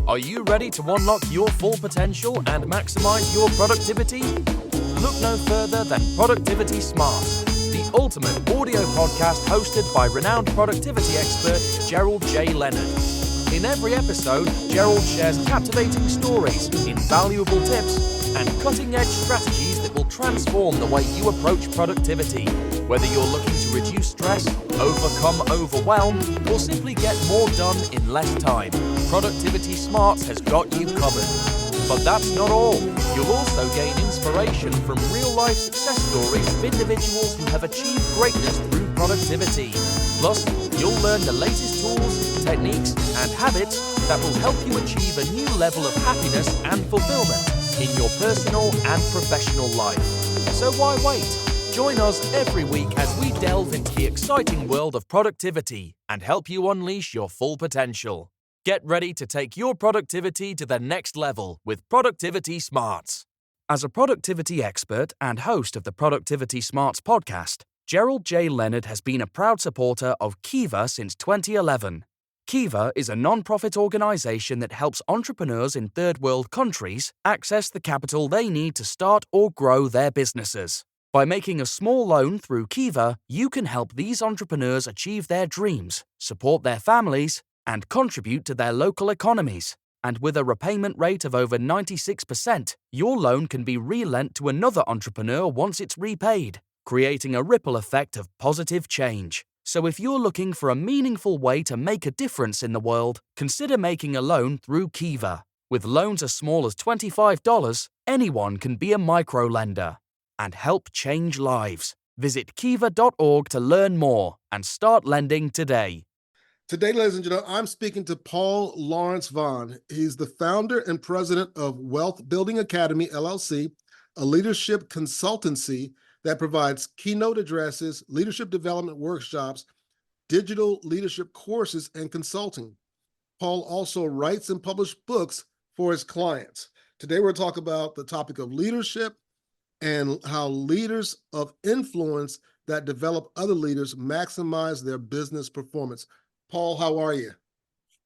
Are you ready to unlock your full potential and maximize your productivity? Look no further than Productivity Smart, the ultimate audio podcast hosted by renowned productivity expert Gerald J. Leonard. In every episode, Gerald shares captivating stories, invaluable tips, and cutting-edge strategies that will transform the way you approach productivity. Whether you're looking to reduce stress, overcome overwhelm, or simply get more done in less time, Productivity Smart has got you covered. But that's not all. You'll also gain inspiration from real-life success stories of individuals who have achieved greatness through productivity. Plus, you'll learn the latest tools, techniques, and habits that will help you achieve a new level of happiness and fulfillment in your personal and professional life. So why wait? Join us every week as we delve into the exciting world of productivity and help you unleash your full potential. Get ready to take your productivity to the next level with Productivity Smarts. As a productivity expert and host of the Productivity Smarts podcast, Gerald J. Leonard has been a proud supporter of Kiva since 2011. Kiva is a non-profit organization that helps entrepreneurs in third world countries access the capital they need to start or grow their businesses. By making a small loan through Kiva, you can help these entrepreneurs achieve their dreams, support their families, and contribute to their local economies. And with a repayment rate of over 96%, your loan can be relent to another entrepreneur once it's repaid, creating a ripple effect of positive change. So if you're looking for a meaningful way to make a difference in the world, consider making a loan through Kiva. With loans as small as $25, anyone can be a microlender and help change lives. Visit kiva.org to learn more and start lending today. Today, ladies and gentlemen, I'm speaking to Paul Lawrence Vann. He's the founder and president of Wealth Building Academy, LLC, a leadership consultancy that provides keynote addresses, leadership development workshops, digital leadership courses, and consulting. Paul also writes and publishes books for his clients. Today, we're talking about the topic of leadership and how leaders of influence that develop other leaders maximize their business performance. Paul, how are you?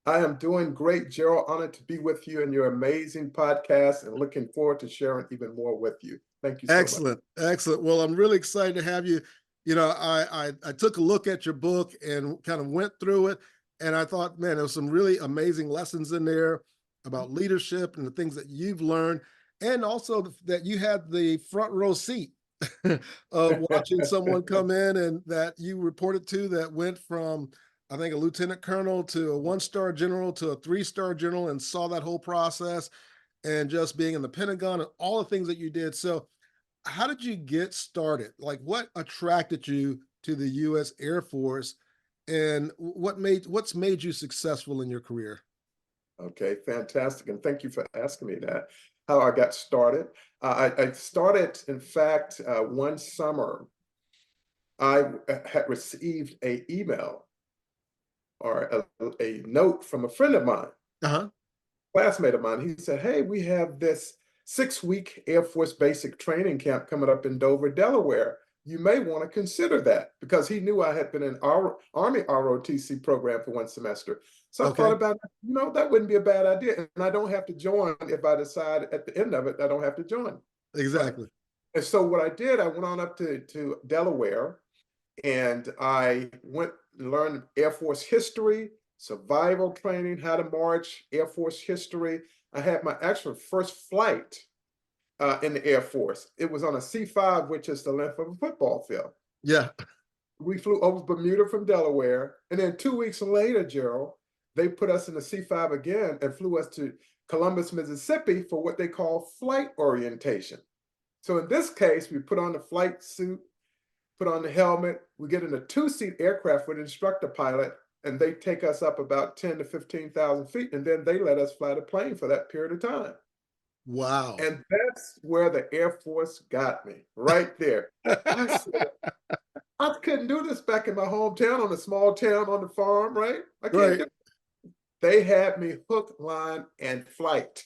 I am doing great, Gerald. Honored to be with you in your amazing podcast and looking forward to sharing even more with you. Thank you so much. Excellent. Well, I'm really excited to have you. You know, I took a look at your book and kind of went through it, and I thought, man, there was some really amazing lessons in there about leadership and the things that you've learned, and also that you had the front row seat of watching someone come in and that you reported to that went from, I think, a lieutenant colonel to a one-star general to a three-star general, and saw that whole process and just being in the Pentagon and all the things that you did. So how did you get started? Like, what attracted you to the U.S. Air Force, and what's made you successful in your career? Okay, fantastic. And thank you for asking me that, how I got started. I started, in fact, one summer, I had received an email or a note from a friend of mine, classmate of mine. He said, hey, we have this 6-week Air Force basic training camp coming up in Dover, Delaware. You may want to consider that, because he knew I had been in our Army ROTC program for one semester. So I thought about it, that wouldn't be a bad idea. And I don't have to join if I decide at the end of it, I don't have to join. Exactly. And so what I did, I went on up to Delaware, and I went and learned Air Force history, survival training, how to march, Air Force history. I had my actual first flight in the Air Force. It was on a C-5, which is the length of a football field. Yeah. We flew over Bermuda from Delaware. And then 2 weeks later, Gerald, they put us in the C-5 again and flew us to Columbus, Mississippi for what they call flight orientation. So in this case, we put on the flight suit, put on the helmet, we get in a 2-seat aircraft with an instructor pilot, and they take us up about 10 to 15,000 feet, and then they let us fly the plane for that period of time. Wow. And that's where the Air Force got me, right there. I said, I couldn't do this back in my hometown, on a small town on the farm, right? I can't do it. They had me hook, line, and flight.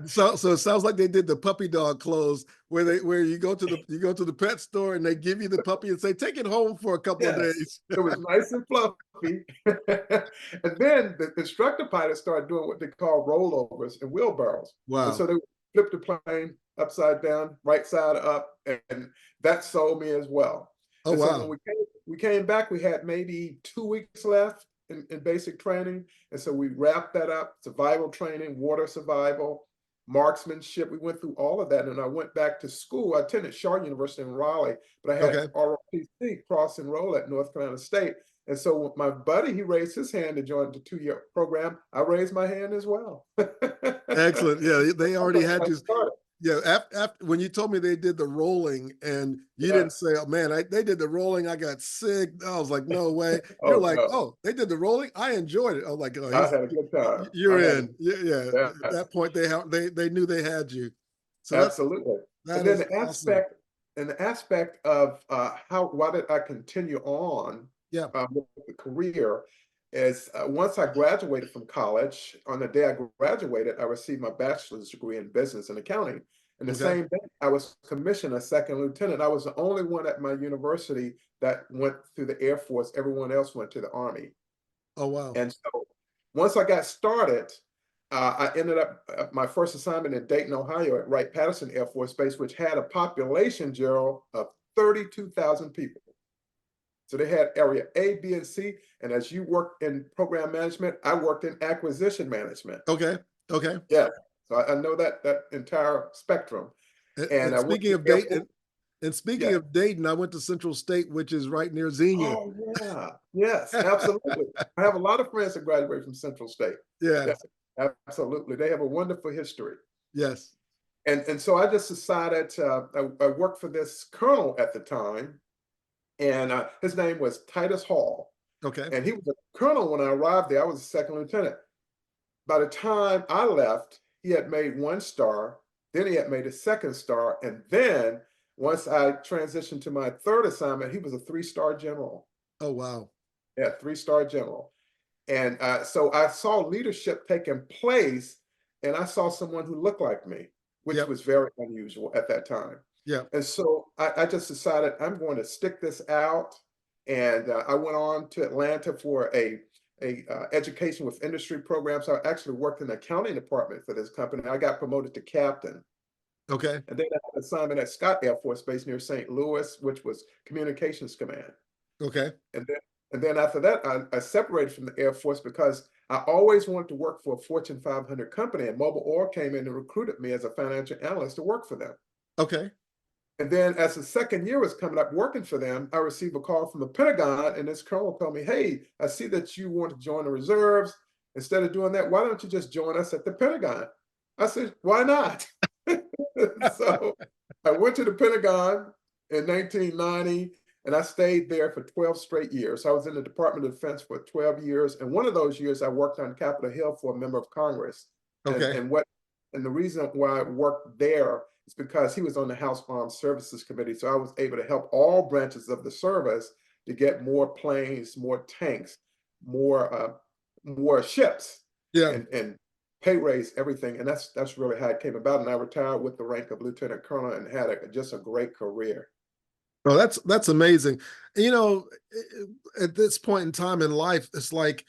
So it sounds like they did the puppy dog clothes where you go to the pet store and they give you the puppy and say, take it home for a couple of Yes, days. it was nice and fluffy. And then the instructor pilots started doing what they call rollovers and wheelbarrows. And Wow. so they would flip the plane upside down, right side up, and that sold me as well. Oh, And so when wow. we came back, we had maybe 2 weeks left in basic training. And so we wrapped that up, survival training, water survival, marksmanship. We went through all of that. And I went back to school. I attended Shaw University in Raleigh, but I had Okay. ROTC, cross enroll at North Carolina State. And so when my buddy, he raised his hand to join the 2-year program. I raised my hand as well. Excellent. Yeah, they already had I you. started. Yeah, after when you told me they did the rolling and you didn't Yes. say, oh man, they did the rolling, I got sick. I was like, no way. You're Oh like, no, oh, they did the rolling, I enjoyed it. I was like, oh, I had a good time. you're I had in. Yeah, yeah. At yes, that point, they knew they had you. So absolutely. And that then is awesome. the aspect of why did I continue on Yeah. with the career is once I graduated from college, on the day I graduated, I received my bachelor's degree in business and accounting. And the Okay. same day, I was commissioned a second lieutenant. I was the only one at my university that went through the Air Force. Everyone else went to the Army. Oh wow. And so once I got started, I ended up my first assignment in Dayton, Ohio at Wright-Patterson Air Force Base, which had a population, Gerald, of 32,000 people. So they had area A, B, and C. And as you work in program management, I worked in acquisition management. Okay. Okay. Yeah. So I know that entire spectrum. And And I went speaking to of Air Force. Dayton, and speaking Yeah. of Dayton, I went to Central State, which is right near Xenia. Oh, yeah. Yes, absolutely. I have a lot of friends that graduate from Central State. Yeah, Yes. absolutely. They have a wonderful history. Yes. And so I just decided I worked for this colonel at the time, and his name was Titus Hall. Okay. And he was a colonel when I arrived there. I was a second lieutenant. By the time I left, he had made 1 star, then he had made a 2nd star, and then once I transitioned to my third assignment, he was a 3-star general. Oh wow. Yeah, 3-star general. And so I saw leadership taking place, and I saw someone who looked like me, which Yep. was very unusual at that time. Yep. And so I just decided I'm going to stick this out. And I went on to Atlanta for a education with industry program. So I actually worked in the accounting department for this company. I got promoted to captain. Okay. And then I had an assignment at Scott Air Force Base near St. Louis, which was communications command. Okay. And then after that, I separated from the Air Force because I always wanted to work for a Fortune 500 company, and Mobile Oil came in and recruited me as a financial analyst to work for them. Okay. And then as the second year was coming up working for them, I received a call from the Pentagon, and this colonel told me, hey, I see that you want to join the reserves. Instead of doing that, why don't you just join us at the Pentagon? I said, why not? So I went to the Pentagon in 1990, and I stayed there for 12 straight years. I was in the Department of Defense for 12 years. And one of those years, I worked on Capitol Hill for a member of Congress. Okay. And the reason why I worked there is because he was on the House Armed Services Committee. So I was able to help all branches of the service to get more planes, more tanks, more ships, Yeah. and pay raise, everything. And that's really how it came about. And I retired with the rank of lieutenant colonel and had just a great career. Well, that's amazing. You know, at this point in time in life, it's like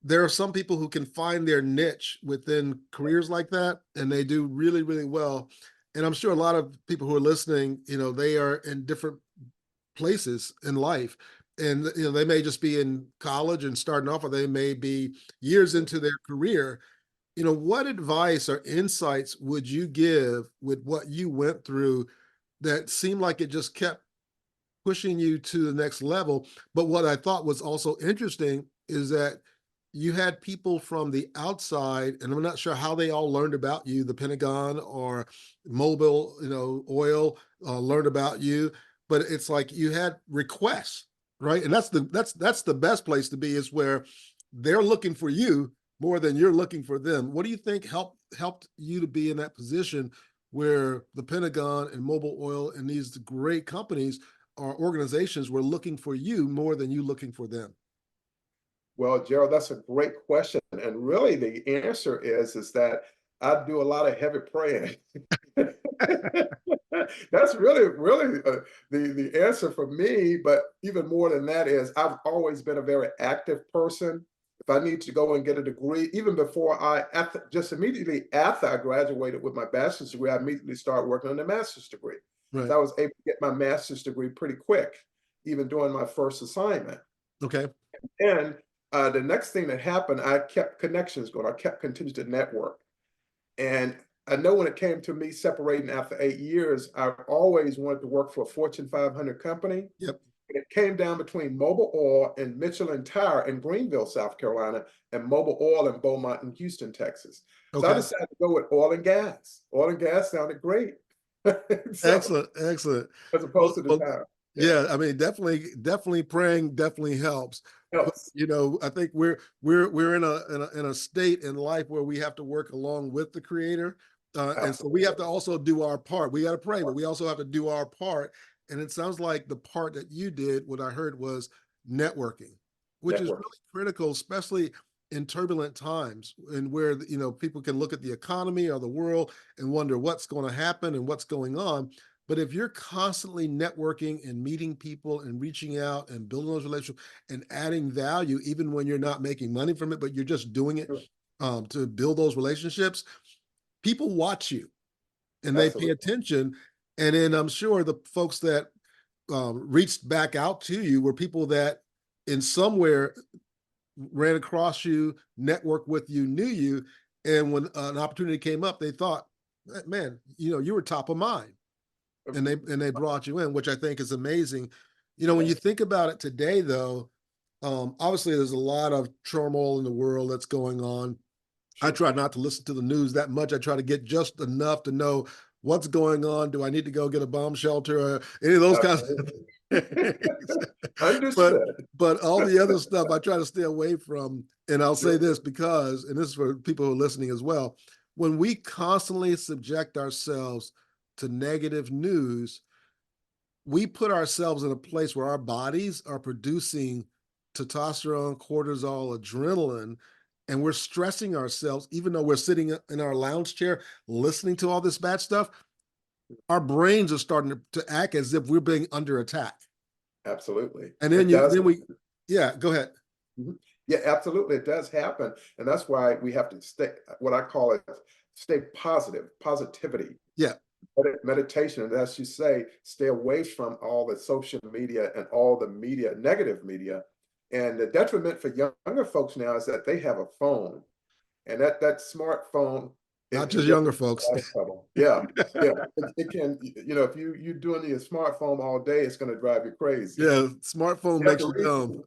there are some people who can find their niche within careers like that, and they do really, really well. And I'm sure a lot of people who are listening, you know, they are in different places in life. And you know, they may just be in college and starting off, or they may be years into their career. You know, what advice or insights would you give with what you went through that seemed like it just kept pushing you to the next level? But what I thought was also interesting is that you had people from the outside, and I'm not sure how they all learned about you, the Pentagon or Mobile, you know, Oil learned about you, but it's like you had requests, right? And that's the best place to be, is where they're looking for you more than you're looking for them. What do you think helped you to be in that position where the Pentagon and Mobile Oil and these great companies or organizations were looking for you more than you looking for them? Well, Gerald, that's a great question. And really the answer is that I do a lot of heavy praying. That's really the answer for me. But even more than that is I've always been a very active person. If I need to go and get a degree, even before just immediately after I graduated with my bachelor's degree, I immediately started working on the master's degree. Right. So I was able to get my master's degree pretty quick, even during my first assignment. Okay. And the next thing that happened, I kept connections going. I kept continuing to network. And I know when it came to me separating after 8 years, I always wanted to work for a Fortune 500 company. Yep. And it came down between Mobil Oil and Michelin Tire in Greenville, South Carolina, and Mobil Oil and Beaumont in Houston, Texas. So I Okay. decided to go with oil and gas. Oil and gas sounded great. So, Excellent. Excellent. as opposed to the tire. Yeah, I mean, definitely praying definitely helps. But, Helps. I think we're in a state in life where we have to work along with the Creator, and so we have to also do our part. We got to pray, but we also have to do our part. And it sounds like the part that you did, what I heard was networking, which is really critical, especially in turbulent times, and where people can look at the economy or the world and wonder what's going to happen and what's going on. But if you're constantly networking and meeting people and reaching out and building those relationships and adding value, even when you're not making money from it, but you're just doing it to build those relationships, people watch you and they pay attention. And then I'm sure the folks that reached back out to you were people that in somewhere ran across you, networked with you, knew you. And when an opportunity came up, they thought, man, you were top of mind. And they brought you in, which I think is amazing. When you think about it today, though, obviously there's a lot of turmoil in the world that's going on. I try not to listen to the news that much. I try to get just enough to know what's going on. Do I need to go get a bomb shelter or any of those kinds of things? Understood. But all the other stuff I try to stay away from. And I'll say this because, and this is for people who are listening as well, when we constantly subject ourselves to negative news, we put ourselves in a place where our bodies are producing testosterone, cortisol, adrenaline, and we're stressing ourselves, even though we're sitting in our lounge chair listening to all this bad stuff. Our brains are starting to act as if we're being under attack. Absolutely. And then go ahead. Yeah, absolutely. It does happen. And that's why we have to stay, what I call it, stay positivity. Yeah. Meditation, and as you say, stay away from all the social media and all the media, negative media. And the detriment for younger folks now is that they have a phone, and that smartphone. Not just younger folks. Yeah, yeah. It can, if you're doing your smartphone all day, it's going to drive you crazy. Yeah, smartphone makes you dumb.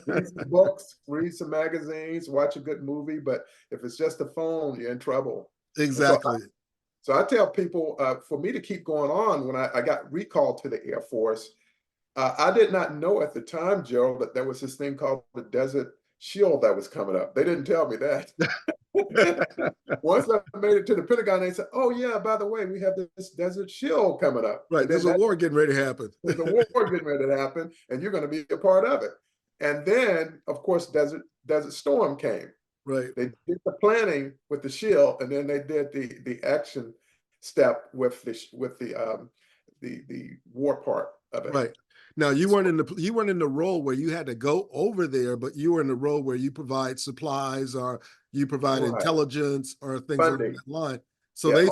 Read some books, read some magazines, watch a good movie, but if it's just a phone, you're in trouble. Exactly. So I tell people, for me to keep going on, when I got recalled to the Air Force, I did not know at the time, Gerald, that there was this thing called the Desert Shield that was coming up. They didn't tell me that. Once I made it to the Pentagon, they said, oh, yeah, by the way, we have this Desert Shield coming up. Right, there's a war getting ready to happen. There's a war getting ready to happen, and you're going to be a part of it. And then, of course, Desert Storm came. Right. They did the planning with the shield, and then they did the action step with the war part of it. Right. Now you weren't in the role where you had to go over there, but you were in the role where you provide supplies or you provide intelligence or things along that line. So they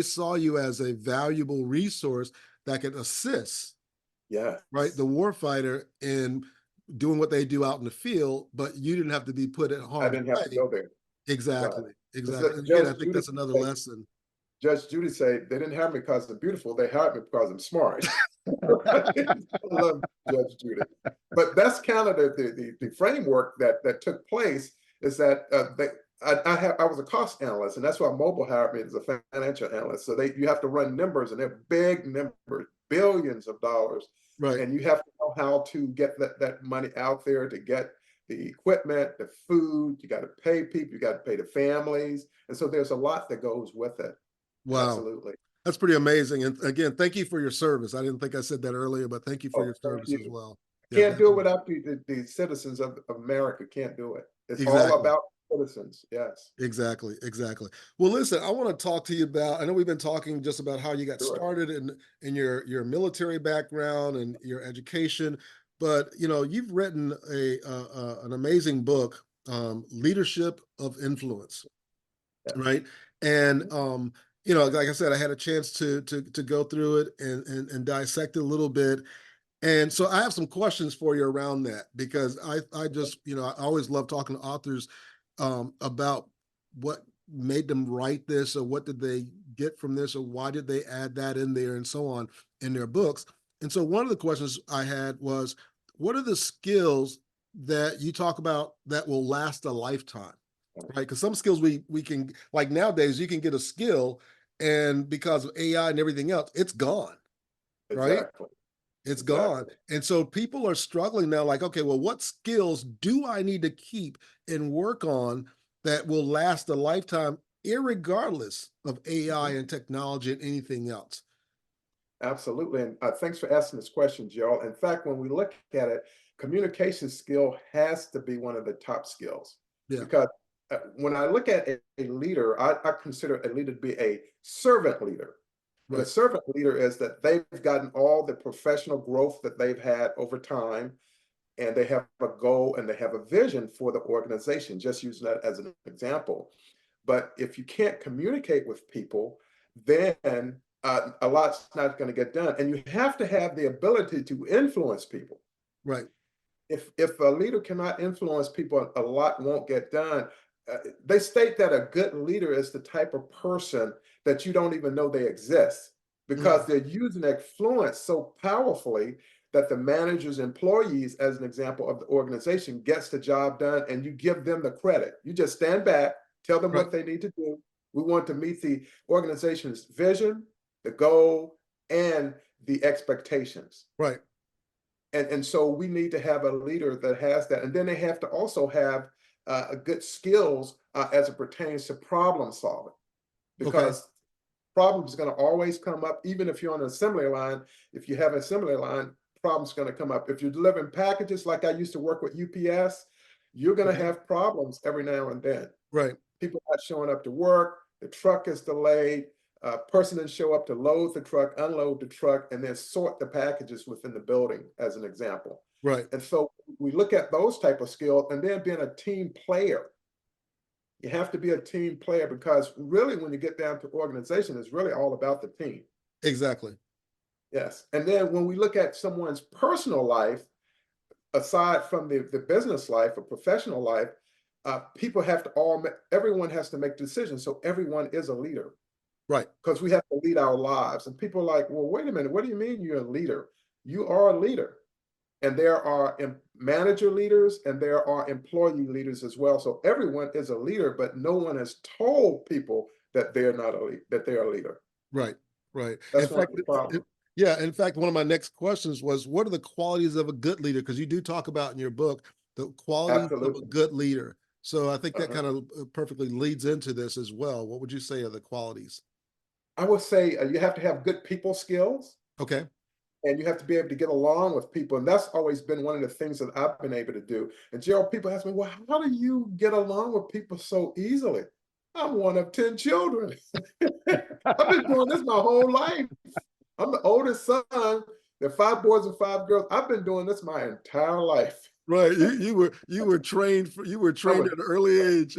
saw you as a valuable resource that could assist. Yeah. Right. The warfighter in doing what they do out in the field, but you didn't have to be put at harm's way. I didn't have to go there. Exactly. Right. Exactly. Again, I think that's another lesson. Judge Judy said they didn't hire me because I'm beautiful. They hired me because I'm smart. I love Judge Judy. But that's kind of the framework that took place is that I was a cost analyst, and that's why Mobil hired me as a financial analyst. So you have to run numbers, and they're big numbers, billions of dollars. Right. And you have to know how to get that money out there to get the equipment, the food. You got to pay people, you got to pay the families. And so there's a lot that goes with it. Wow. Absolutely. That's pretty amazing. And again, thank you for your service. I didn't think I said that earlier, but thank you for your service as well. Yeah, Can't do it without the citizens of America. Can't do it. It's all exactly. about citizens. Yes. Exactly, exactly. Well, listen, I want to talk to you about, I know we've been talking just about how you got Sure. started in your military background and your education, but you know, you've written an amazing book, Leadership of Influence, Yes. right? And you know, like I said, I had a chance to go through it and dissect it a little bit. And so I have some questions for you around that because I just, you know, I always love talking to authors about what made them write this or what did they get from this or why did they add that in there and so on in their books. And so one of the questions I had was, what are the skills that you talk about that will last a lifetime, right? Because some skills we can, like nowadays, you can get a skill and because of AI and everything else, it's gone, right? Exactly. It's gone. Exactly. And so people are struggling now, like, okay, well, what skills do I need to keep and work on that will last a lifetime, irregardless of AI and technology and anything else? Absolutely. And thanks for asking this question, Joe. In fact, when we look at it, communication skill has to be one of the top skills Yeah, because when I look at a leader, I consider a leader to be a servant leader. And a right, servant leader is that they've gotten all the professional growth that they've had over time, and they have a goal and they have a vision for the organization, just using that as an example. But if you can't communicate with people, then a lot's not going to get done. And you have to have the ability to influence people. right, If a leader cannot influence people, a lot won't get done. They state that a good leader is the type of person that you don't even know they exist because mm, they're using influence so powerfully that the manager's employees, as an example of the organization, gets the job done and you give them the credit. You just stand back, tell them right, what they need to do. We want to meet the organization's vision, the goal, and the expectations. right. And so we need to have a leader that has that. And then they have to also have good skills as it pertains to problem solving, Okay, because problems going to always come up, even if you're on an assembly line. If you have an assembly line, problems going to come up. If you're delivering packages, like I used to work with UPS, you're going to okay, have problems every now and then. right, People not showing up to work, the truck is delayed, a person didn't show up to load the truck, unload the truck, and then sort the packages within the building, as an example. right. And so we look at those type of skills, and then being a team player. You have to be a team player because really when you get down to organization, it's really all about the team. Exactly. Yes. And then when we look at someone's personal life, aside from the business life or professional life, people have to everyone has to make decisions. So everyone is a leader Right. because we have to lead our lives. And people are like, well, wait a minute, what do you mean you're a leader? You are a leader. And there are manager leaders and there are employee leaders as well. So everyone is a leader, but no one has told people that they're not a lead, that they're a leader. Right. Right. In That's one of fact, the problems. yeah, in fact, one of my next questions was, what are the qualities of a good leader? Because you do talk about in your book the qualities of a Absolutely. good leader. So I think that Uh-huh. kind of perfectly leads into this as well. What would you say are the qualities? I would say you have to have good people skills Okay. and you have to be able to get along with people. And that's always been one of the things that I've been able to do. And Gerald, people ask me, well, how do you get along with people so easily? I'm one of 10 children. I've been doing this my whole life. I'm the oldest son. There are 5 boys and 5 girls. I've been doing this my entire life. Right. You were trained I at was an early age.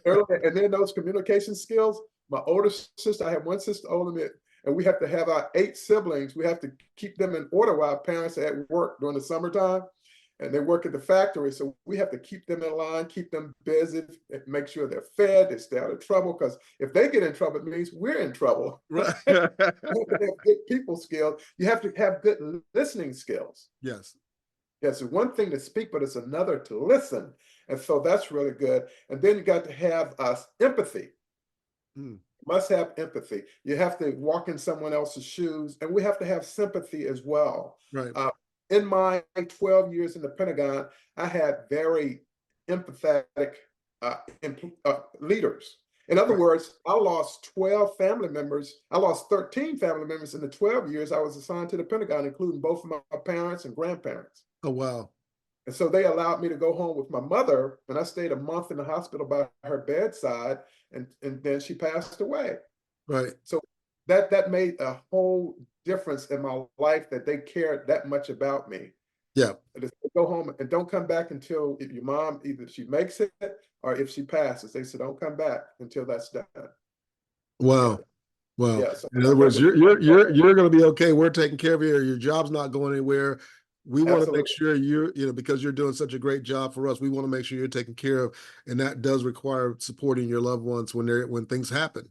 early, and then those communication skills. My older sister, I have one sister older than me, and we have to have our 8 siblings. We have to keep them in order while our parents are at work during the summertime, and they work at the factory. So we have to keep them in line, keep them busy, make sure they're fed, they stay out of trouble. Because if they get in trouble, it means we're in trouble. Right. You have to have good people skills. You have to have good listening skills. Yes. Yes, it's one thing to speak, but it's another to listen. And so that's really good. And then you got to have empathy. Mm, Must have empathy. You have to walk in someone else's shoes, and we have to have sympathy as well. right. In my 12 years in the Pentagon, I had very empathetic leaders. In other Right. words, I lost 12 family members. I lost 13 family members in the 12 years I was assigned to the Pentagon, including both of my parents and grandparents. Oh, wow. And so they allowed me to go home with my mother, and I stayed a month in the hospital by her bedside, and then she passed away. Right. So that made a whole difference in my life, that they cared that much about me. Yeah. And they go home and don't come back until if your mom, either she makes it or if she passes. They said, don't come back until that's done. Yeah. Wow. Wow. Yeah. So In other that words, was you're going to be okay. We're taking care of you. Your job's not going anywhere. We want to make absolutely. sure because you're doing such a great job for us, we want to make sure you're taken care of. And that does require supporting your loved ones when things happen.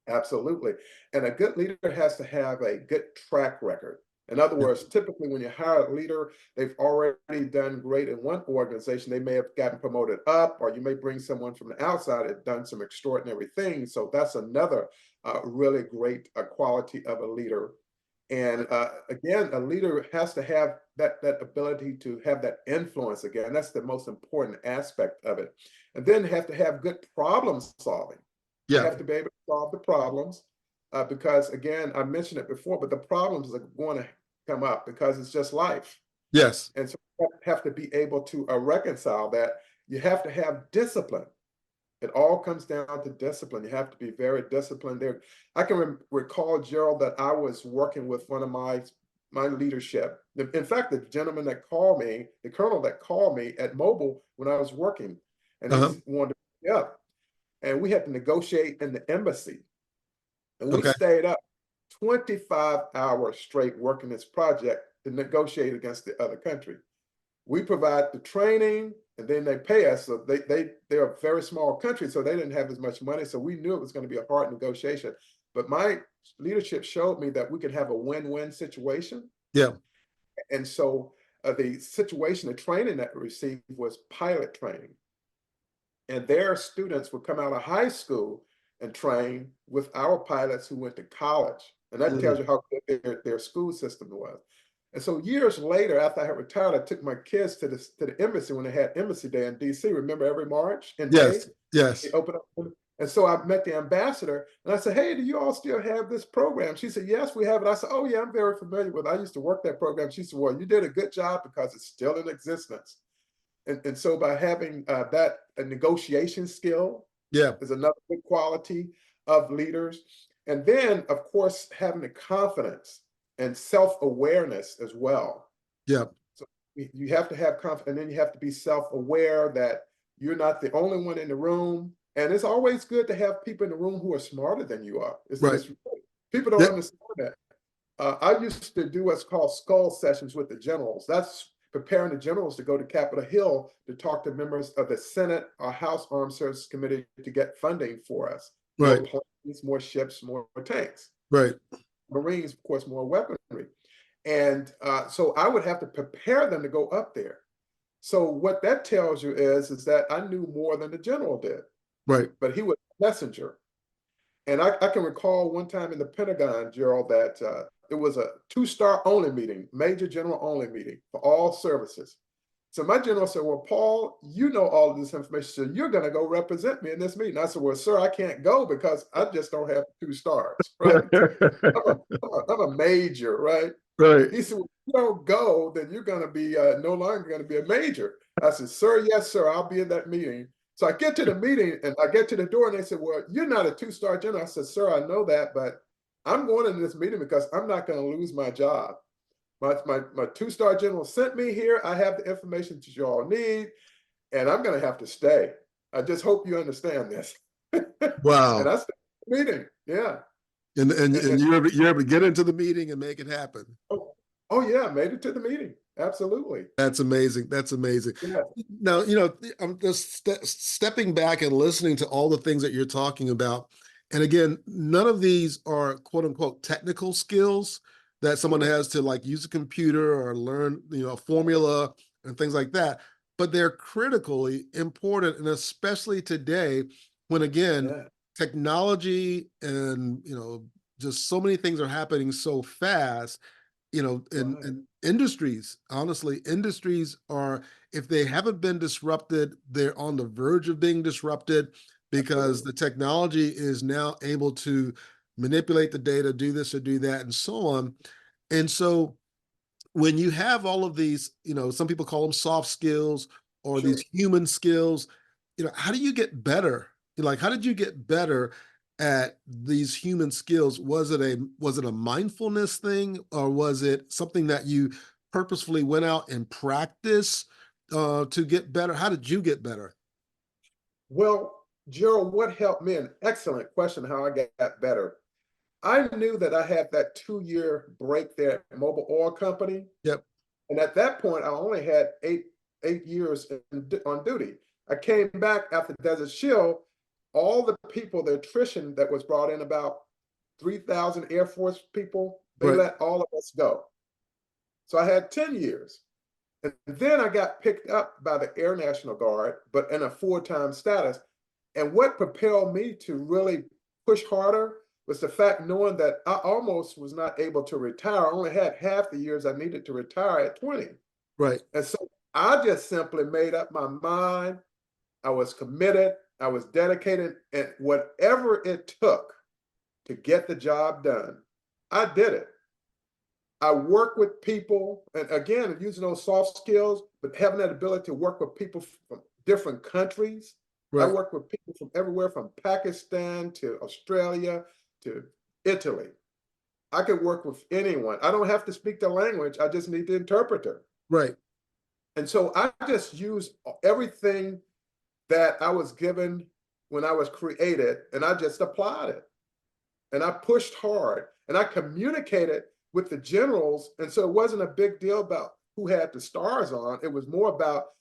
Absolutely. And a good leader has to have a good track record. In other words, typically when you hire a leader, they've already done great in one organization. They may have gotten promoted up, or you may bring someone from the outside and done some extraordinary things. So that's another really great quality of a leader. And again, a leader has to have that ability to have that influence. Again, that's the most important aspect of it. And then have to have good problem solving. They Yeah. have to be able to solve the problems because, again, I mentioned it before, but the problems are going to come up because it's just life. Yes. And so you have to be able to reconcile that. You have to have discipline. It all comes down to discipline. You have to be very disciplined there. I can recall, Gerald, that I was working with one of my leadership. In fact, the gentleman that called me, the colonel that called me at Mobile when I was working, and he Uh-huh. wanted to pick me up. And we had to negotiate in the embassy. And we Okay. stayed up 25 hours straight working this project to negotiate against the other country. We provide the training, and then they pay us. So they're a very small country, so they didn't have as much money. So we knew it was going to be a hard negotiation. But my leadership showed me that we could have a win-win situation. Yeah. And so the situation, the training that we received was pilot training. And their students would come out of high school and train with our pilots who went to college. And that tells you how good their school system was. And so years later, after I had retired, I took my kids to the embassy when they had Embassy Day in DC. Remember every March and May? Yes. Yes. They opened up. And so I met the ambassador and I said, hey, do you all still have this program? She said, yes, we have it. I said, oh, yeah, I'm very familiar with it. I used to work that program. She said, well, you did a good job because it's still in existence. And so by having that a negotiation skill Yeah. is another good quality of leaders. And then, of course, having the confidence and self-awareness as well. Yeah. So you have to have confidence, and then you have to be self-aware that you're not the only one in the room. And it's always good to have people in the room who are smarter than you are. Right. People don't Yeah. understand that. I used to do what's called skull sessions with the generals. That's preparing the generals to go to Capitol Hill to talk to members of the Senate or House Armed Services Committee to get funding for us. Right. More planes, more ships, more tanks. Right. Marines, of course, more weaponry. And so I would have to prepare them to go up there. So what that tells you is that I knew more than the general did. Right. But he was a messenger. And I can recall one time in the Pentagon, Gerald, that it was a 2-star only meeting, major general only meeting for all services. So my general said, well, Paul, you know all of this information, so you're going to go represent me in this meeting. I said, well, sir, I can't go because I just don't have 2 stars, right? I'm a major, right? Right. He said, well, if you don't go, then you're going to be no longer going to be a major. I said, sir, yes, sir, I'll be in that meeting. So I get to the meeting and I get to the door and they said, well, you're not a 2-star general. I said, sir, I know that, but I'm going into this meeting because I'm not going to lose my job. My 2-star general sent me here. I have the information that you all need, and I'm going to have to stay. I just hope you understand this. Wow. And I stayed in the meeting. Yeah. And you're able to get into the meeting and make it happen. Oh yeah, I made it to the meeting. Absolutely. That's amazing. That's amazing. Yeah. Now, I'm just stepping back and listening to all the things that you're talking about. And again, none of these are quote unquote technical skills that someone has to like use a computer or learn, a formula and things like that. But they're critically important. And especially today, when again, technology and, just so many things are happening so fast, in industries, honestly, industries are, if they haven't been disrupted, they're on the verge of being disrupted because the technology is now able to manipulate the data, do this or do that, and so on. And so when you have all of these, some people call them soft skills or Sure. these human skills, how do you get better? Like, how did you get better at these human skills? Was it a mindfulness thing, or was it something that you purposefully went out and practiced to get better? How did you get better? Well, Gerald, what helped me? An excellent question. How I got better. I knew that I had that 2-year break there at Mobile Oil Company. Yep. And at that point, I only had eight years on duty. I came back after Desert Shield. All the people, the attrition that was brought in, about 3,000 Air Force people, they Right. let all of us go. So I had 10 years. And then I got picked up by the Air National Guard, but in a full-time status. And what propelled me to really push harder was the fact knowing that I almost was not able to retire. I only had half the years I needed to retire at 20. Right. And so I just simply made up my mind. I was committed. I was dedicated, and whatever it took to get the job done, I did it. I work with people, and again, using those soft skills, but having that ability to work with people from different countries. I Right. work with people from everywhere from Pakistan to Australia to Italy. I could work with anyone. I don't have to speak the language. I just need the interpreter. Right. And so I just use everything that I was given when I was created, and I just applied it. And I pushed hard, and I communicated with the generals. And so it wasn't a big deal about who had the stars on. It was more about,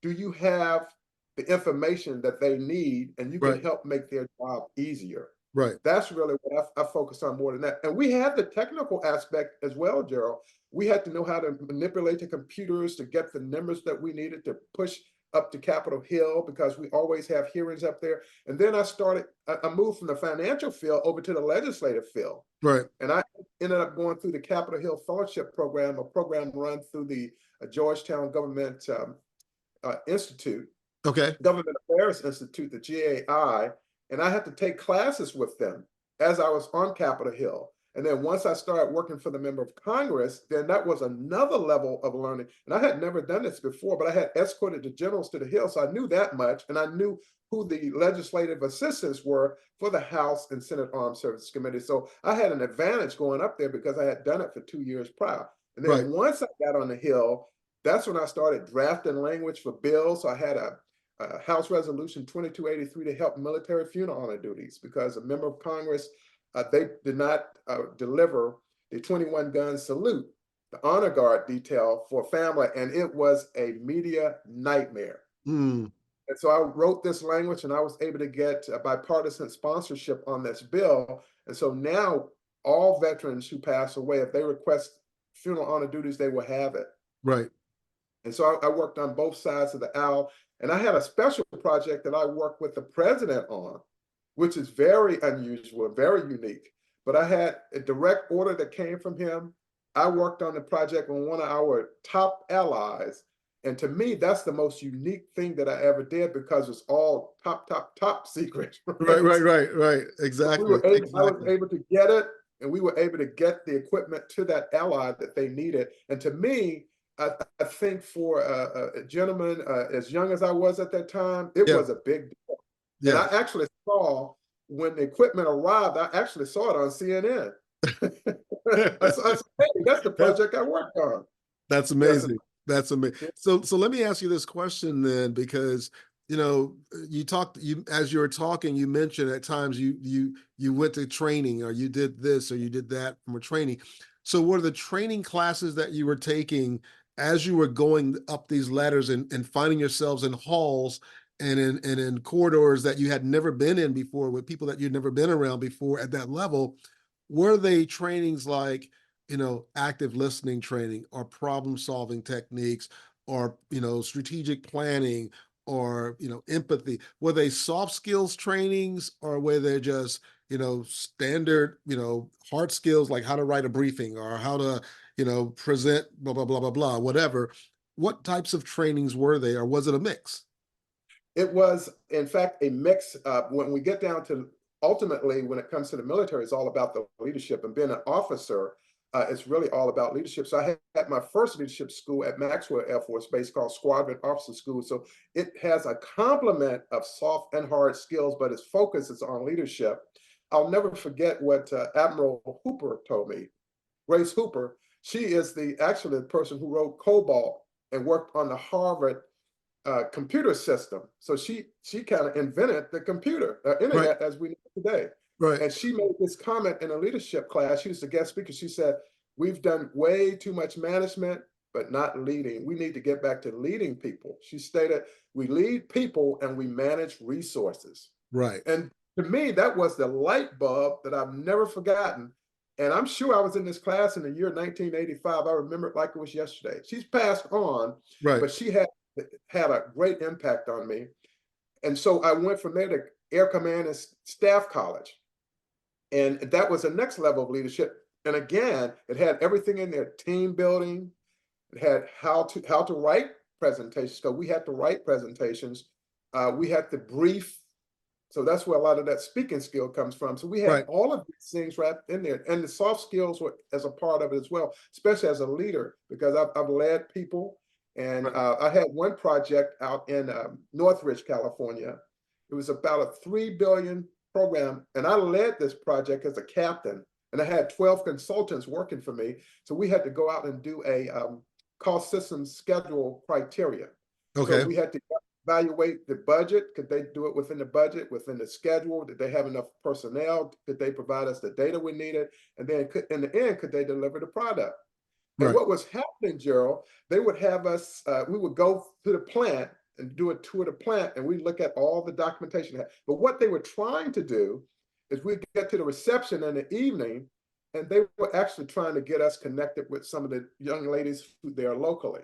do you have the information that they need, and you can Right. help make their job easier. Right. That's really what I focus on more than that. And we had the technical aspect as well, Gerald. We had to know how to manipulate the computers to get the numbers that we needed to push up to Capitol Hill, because we always have hearings up there. And then I moved from the financial field over to the legislative field. Right. And I ended up going through the Capitol Hill Fellowship Program, a program run through the Georgetown Government Institute, Okay. Government Affairs Institute, the GAI, and I had to take classes with them as I was on Capitol Hill. And then once I started working for the member of Congress, then that was another level of learning. And I had never done this before, but I had escorted the generals to the Hill, so I knew that much. And I knew who the legislative assistants were for the House and Senate Armed Services Committee. So I had an advantage going up there because I had done it for 2 years prior. And then Right. once I got on the Hill, that's when I started drafting language for bills. So I had a House Resolution 2283 to help military funeral honor duties, because a member of Congress, they did not deliver the 21 gun salute, the honor guard detail for family, and it was a media nightmare. Mm. And so I wrote this language, and I was able to get bipartisan sponsorship on this bill. And so now all veterans who pass away, if they request funeral honor duties, they will have it. Right. And so I worked on both sides of the aisle. And I had a special project that I worked with the president on, which is very unusual and very unique. But I had a direct order that came from him. I worked on the project with one of our top allies. And to me, that's the most unique thing that I ever did, because it's all top secret. Right. Right. Right. Right. Exactly. I was Exactly. able to get it, and we were able to get the equipment to that ally that they needed. And to me, I think for a gentleman as young as I was at that time, it Yeah. was a big deal. And Yeah. I actually saw, when the equipment arrived, I actually saw it on CNN. I said, hey, that's the project I worked on. That's Yes. amazing. That's amazing. Yeah. So let me ask you this question then, because as you were talking, you mentioned at times you went to training, or you did this or you did that from a training. So were the training classes that you were taking as you were going up these ladders and finding yourselves in halls and in corridors that you had never been in before, with people that you'd never been around before at that level, were they trainings like, active listening training, or problem solving techniques, or, strategic planning, or, empathy? Were they soft skills trainings, or were they just, standard, hard skills, like how to write a briefing, or how to, present, blah, blah, blah, blah, blah, whatever? What types of trainings were they, or was it a mix? It was, in fact, a mix. When we get down to, ultimately, when it comes to the military, it's all about the leadership and being an officer. it's really all about leadership. So I had my first leadership school at Maxwell Air Force Base called Squadron Officer School. So it has a complement of soft and hard skills, but its focus is on leadership. I'll never forget what Admiral Hooper told me. Grace Hooper, she is actually the person who wrote COBOL and worked on the Harvard computer system. So she kind of invented the computer, internet as we know today. Right. And she made this comment in a leadership class. She was the guest speaker. She said, "We've done way too much management, but not leading. We need to get back to leading people." She stated, "We lead people and we manage resources." Right. And to me, that was the light bulb that I've never forgotten. And I'm sure I was in this class in the year 1985. I remember it like it was yesterday. She's passed on, Right. but she had a great impact on me. And so I went from there to Air Command and Staff College. And that was the next level of leadership. And again, it had everything in there: team building. It had how to write presentations. So we had to write presentations. We had to brief. So that's where a lot of that speaking skill comes from. So we had all of these things wrapped in there, and the soft skills were as a part of it as well, especially as a leader, because I've led people. And I had one project out in Northridge, California. It was about a $3 billion program, and I led this project as a captain, and I had 12 consultants working for me. So we had to go out and do a cost systems schedule criteria. Okay. So we had to evaluate the budget. Could they do it within the budget, within the schedule? Did they have enough personnel? Could they provide us the data we needed? And then in the end, could they deliver the product? And what was happening, Gerald, they would have us, we would go to the plant and do a tour of the plant, and we look at all the documentation. But what they were trying to do is we get to the reception in the evening, and they were actually trying to get us connected with some of the young ladies who there locally.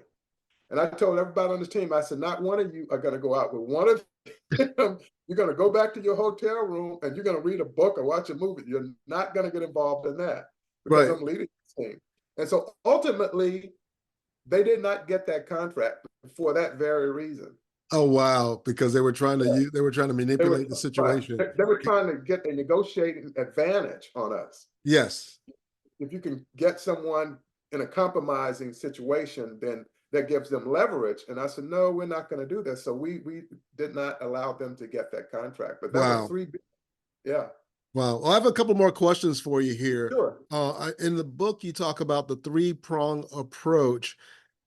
And I told everybody on the team, I said, not one of you are going to go out with one of them. You're going to go back to your hotel room and you're going to read a book or watch a movie. You're not going to get involved in that because I'm leading this team. And so ultimately, they did not get that contract for that very reason. Oh wow! Because they were trying to manipulate the situation. They were trying to get a negotiating advantage on us. Yes. If you can get someone in a compromising situation, then that gives them leverage. And I said, no, we're not going to do this. So we did not allow them to get that contract. But that was $3 billion. Yeah. Wow. Well, I have a couple more questions for you here. Sure. In the book, you talk about the three-pronged approach.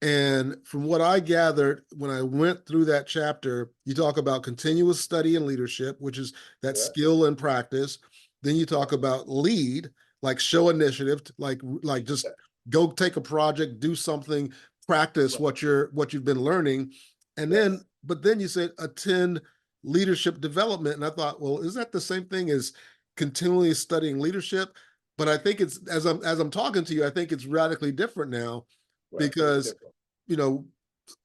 And from what I gathered, when I went through that chapter, you talk about continuous study and leadership, which is that skill and practice. Then you talk about lead, like show initiative, like just go take a project, do something, practice what you've been learning. And then, but then you said attend leadership development. And I thought, well, is that the same thing as continually studying leadership? But I think it's, as I'm talking to you, I think it's radically different now, because, you know,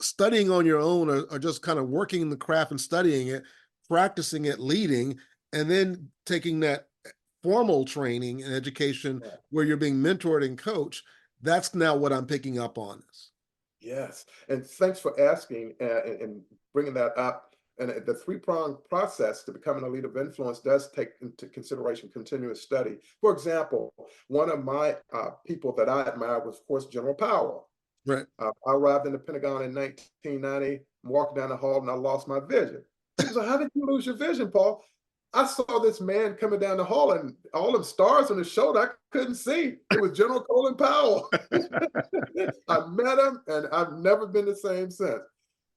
studying on your own or just kind of working the craft and studying it, practicing it, leading, and then taking that formal training and education where you're being mentored and coached. That's now what I'm picking up on. Yes. And thanks for asking and bringing that up. And the three-pronged process to becoming a leader of influence does take into consideration continuous study. For example, one of my people that I admire was, of course, General Powell. Right. I arrived in the Pentagon in 1990. I'm walking down the hall and I lost my vision. He was like, how did you lose your vision, Paul? I saw this man coming down the hall and all them stars on his shoulder I couldn't see. It was General Colin Powell. I met him and I've never been the same since.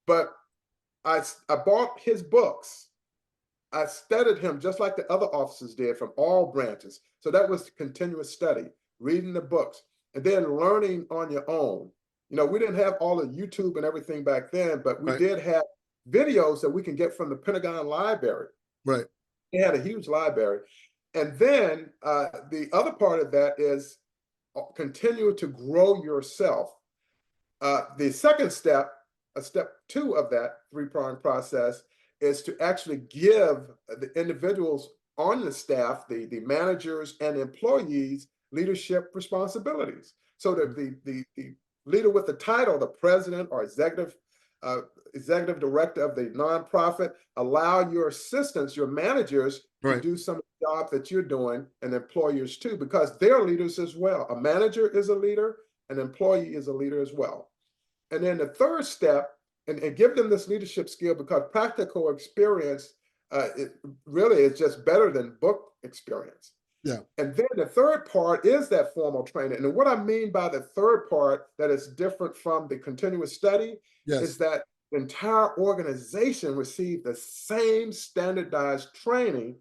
But I bought his books. I studied him just like the other officers did from all branches. So that was continuous study, reading the books, and then learning on your own. You know, we didn't have all of YouTube and everything back then, but we did have videos that we can get from the Pentagon library. Right. They had a huge library. And then the other part of that is continue to grow yourself. The second step, step 2 of that three-pronged process, is to actually give the individuals on the staff, the managers and employees, leadership responsibilities. So that the leader with the title, the president or executive director of the nonprofit, allow your assistants, your managers, to do some job that you're doing, and employers too, because they're leaders as well. A manager is a leader, an employee is a leader as well. And then the third step, and give them this leadership skill, because practical experience it really is just better than book experience. Yeah. And then the third part is that formal training. And what I mean by the third part that is different from the continuous study Yes. is that the entire organization received the same standardized training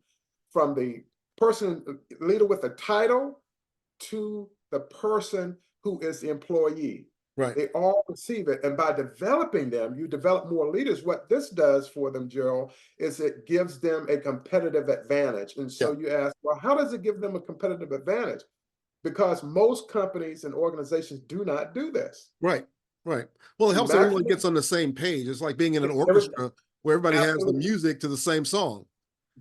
from the person, leader with the title, to the person who is the employee. Right. They all receive it. And by developing them, you develop more leaders. What this does for them, Gerald, is it gives them a competitive advantage. And so you ask, well, how does it give them a competitive advantage? Because most companies and organizations do not do this. Right. Right. Well, it helps everyone gets on the same page. It's like being in an orchestra where everybody has the music to the same song.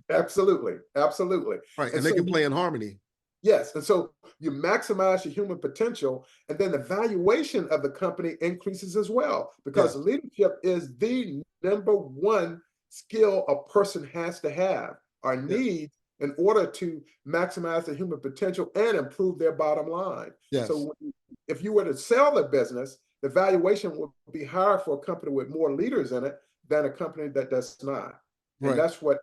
Absolutely. Absolutely. Right. And they can play in harmony. Yes. And so you maximize your human potential, and then the valuation of the company increases as well, because leadership is the #1 skill a person has to have or need in order to maximize their human potential and improve their bottom line. Yes. So if you were to sell the business, the valuation would be higher for a company with more leaders in it than a company that does not. And that's what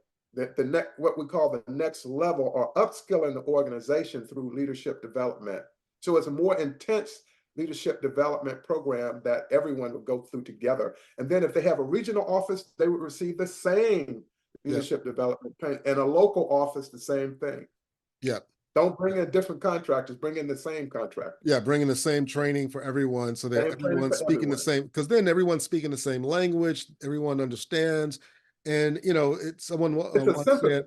what we call the next level, or upskilling the organization through leadership development. So it's a more intense leadership development program that everyone would go through together. And then if they have a regional office, they would receive the same leadership development, and a local office, the same thing. Yeah. Don't bring in different contractors, bring in the same contractor. Yeah, bringing the same training for everyone, so that everyone's speaking the same, because then everyone's speaking the same language, everyone understands. And it's someone once said,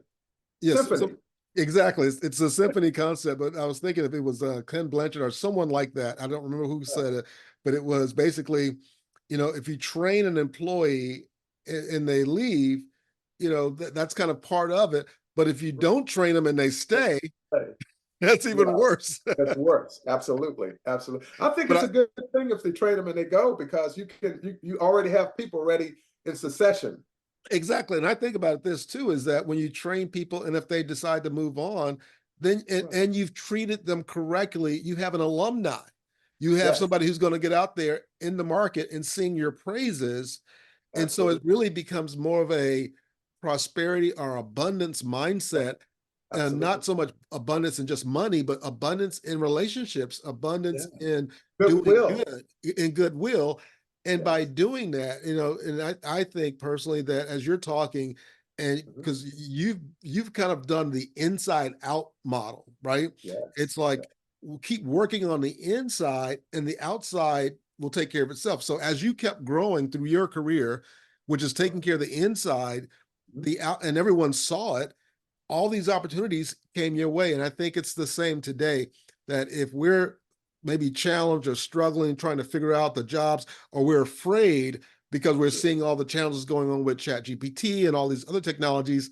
yes, exactly. It's a symphony concept. But I was thinking if it was Ken Blanchard or someone like that, I don't remember who said it, but it was basically, if you train an employee and they leave, that's kind of part of it. But if you don't train them and they stay, that's even worse. That's worse. Absolutely. Absolutely. I think it's a good thing if they train them and they go, because you already have people ready in succession. Exactly. And I think about this too, is that when you train people and if they decide to move on, then and you've treated them correctly, you have an alumni. You have somebody who's going to get out there in the market and sing your praises. And so it really becomes more of a prosperity or abundance mindset, and not so much abundance in just money, but abundance in relationships, abundance in goodwill. Goodwill. And by doing that, and I think personally that as you're talking, and because you've kind of done the inside out model, right? It's like we'll keep working on the inside and the outside will take care of itself. So as you kept growing through your career, which is taking care of the inside, the out, and everyone saw it, all these opportunities came your way. And I think it's the same today, that if we're maybe challenged or struggling, trying to figure out the jobs, or we're afraid because we're seeing all the challenges going on with ChatGPT and all these other technologies,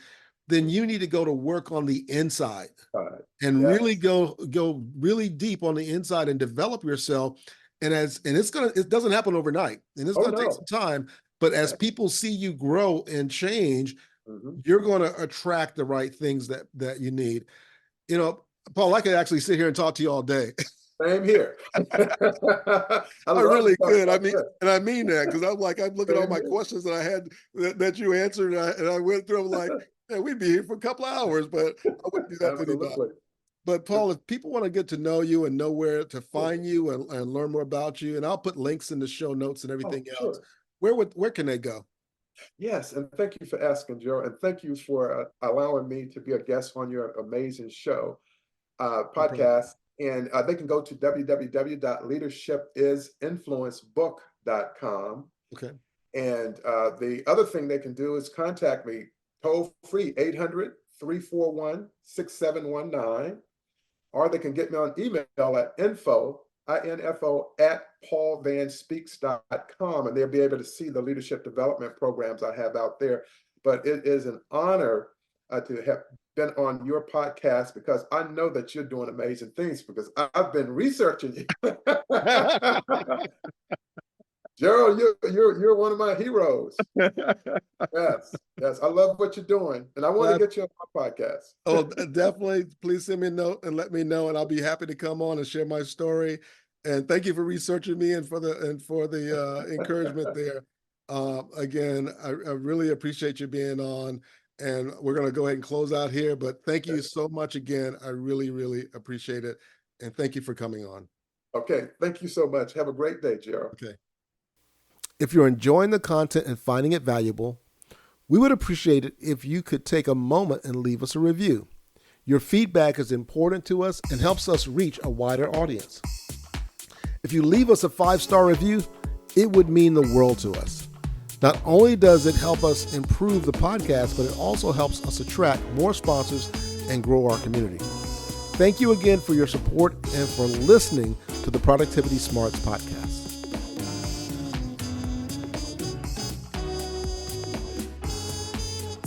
then you need to go to work on the inside and really go really deep on the inside and develop yourself. And it doesn't happen overnight, and it's going to take some time, but as people see you grow and change, you're going to attract the right things that you need. Paul, I could actually sit here and talk to you all day. Same here. I really could. I mean that, because I'm looking at all my questions that I had that you answered, and I went through them like, man, we'd be here for a couple of hours, but I wouldn't do that to anybody. But Paul, if people want to get to know you and know where to find you and learn more about you, and I'll put links in the show notes and everything else, where can they go? Yes, and thank you for asking, Joe, and thank you for allowing me to be a guest on your amazing show, podcast. And they can go to www.leadershipisinfluencebook.com. Okay. And the other thing they can do is contact me toll free, 800-341-6719, or they can get me on email at info at paulvannspeaks.com, and they'll be able to see the leadership development programs I have out there. But it is an honor to have been on your podcast, because I know that you're doing amazing things, because I've been researching you. Gerald, you're one of my heroes. Yes, yes. I love what you're doing. And I want to get you on my podcast. Oh, definitely. Please send me a note and let me know, and I'll be happy to come on and share my story. And thank you for researching me and for the encouragement there. Again, I really appreciate you being on, and we're going to go ahead and close out here. But thank you so much again. I really, really appreciate it. And thank you for coming on. Okay. Thank you so much. Have a great day, Gerald. Okay. If you're enjoying the content and finding it valuable, we would appreciate it if you could take a moment and leave us a review. Your feedback is important to us and helps us reach a wider audience. If you leave us a 5-star review, it would mean the world to us. Not only does it help us improve the podcast, but it also helps us attract more sponsors and grow our community. Thank you again for your support and for listening to the Productivity Smarts podcast.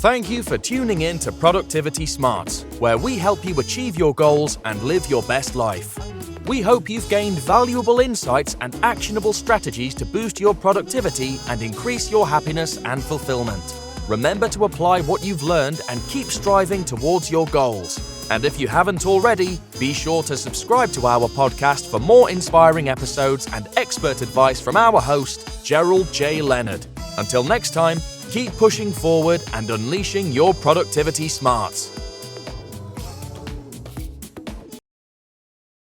Thank you for tuning in to Productivity Smarts, where we help you achieve your goals and live your best life. We hope you've gained valuable insights and actionable strategies to boost your productivity and increase your happiness and fulfillment. Remember to apply what you've learned and keep striving towards your goals. And if you haven't already, be sure to subscribe to our podcast for more inspiring episodes and expert advice from our host, Gerald J. Leonard. Until next time, keep pushing forward and unleashing your productivity smarts.